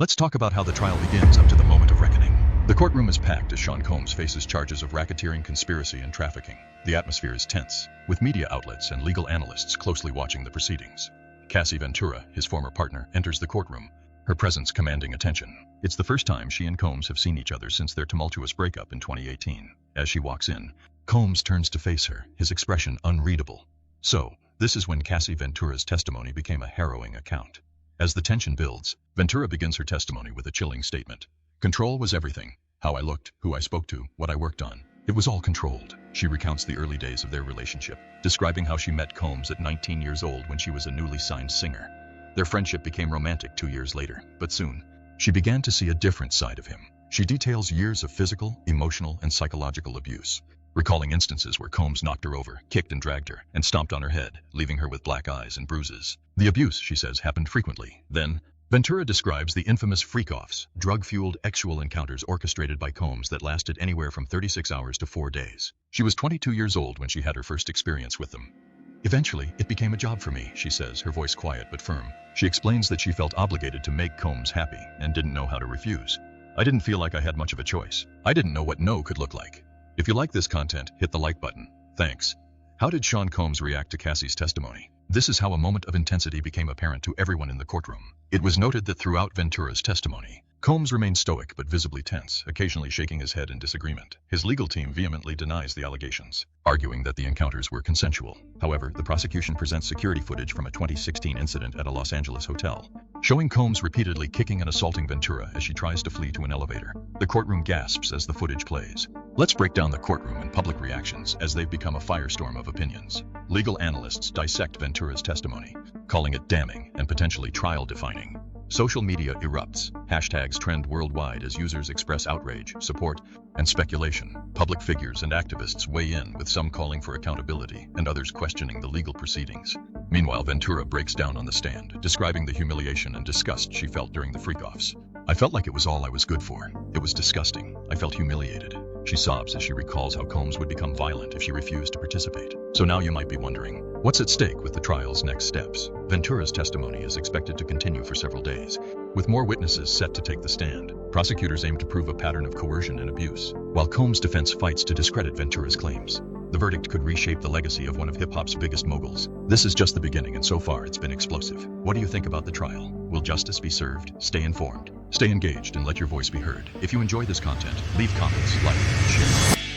Let's talk about how the trial begins up to the moment of reckoning. The courtroom is packed as Sean Combs faces charges of racketeering, conspiracy, and trafficking. The atmosphere is tense, with media outlets and legal analysts closely watching the proceedings. Cassie Ventura, his former partner, enters the courtroom, her presence commanding attention. It's the first time she and Combs have seen each other since their tumultuous breakup in 2018. As she walks in, Combs turns to face her, his expression unreadable. So, this is when Cassie Ventura's testimony became a harrowing account. As the tension builds, Ventura begins her testimony with a chilling statement. Control was everything. How I looked, who I spoke to, what I worked on. It was all controlled. She recounts the early days of their relationship, describing how she met Combs at 19 years old when she was a newly signed singer. Their friendship became romantic 2 years later, but soon, she began to see a different side of him. She details years of physical, emotional, and psychological abuse, recalling instances where Combs knocked her over, kicked and dragged her, and stomped on her head, leaving her with black eyes and bruises. The abuse, she says, happened frequently. Then, Ventura describes the infamous freak-offs, drug-fueled sexual encounters orchestrated by Combs that lasted anywhere from 36 hours to 4 days. She was 22 years old when she had her first experience with them. Eventually, it became a job for me, she says, her voice quiet but firm. She explains that she felt obligated to make Combs happy and didn't know how to refuse. I didn't feel like I had much of a choice. I didn't know what no could look like. If you like this content, hit the like button. Thanks. How did Sean Combs react to Cassie's testimony? This is how a moment of intensity became apparent to everyone in the courtroom. It was noted that throughout Ventura's testimony, Combs remained stoic but visibly tense, occasionally shaking his head in disagreement. His legal team vehemently denies the allegations, arguing that the encounters were consensual. However, the prosecution presents security footage from a 2016 incident at a Los Angeles hotel, showing Combs repeatedly kicking and assaulting Ventura as she tries to flee to an elevator. The courtroom gasps as the footage plays. Let's break down the courtroom and public reactions as they've become a firestorm of opinions. Legal analysts dissect Ventura's testimony, calling it damning and potentially trial-defining. Social media erupts. Hashtags trend worldwide as users express outrage, support, and speculation. Public figures and activists weigh in, with some calling for accountability and others questioning the legal proceedings. Meanwhile, Ventura breaks down on the stand, describing the humiliation and disgust she felt during the freak-offs. I felt like it was all I was good for. It was disgusting. I felt humiliated. She sobs as she recalls how Combs would become violent if she refused to participate. So now you might be wondering, what's at stake with the trial's next steps? Ventura's testimony is expected to continue for several days, with more witnesses set to take the stand. Prosecutors aim to prove a pattern of coercion and abuse, while Combs' defense fights to discredit Ventura's claims. The verdict could reshape the legacy of one of hip-hop's biggest moguls. This is just the beginning, and so far it's been explosive. What do you think about the trial? Will justice be served? Stay informed, stay engaged, and let your voice be heard. If you enjoy this content, leave comments, like, and share.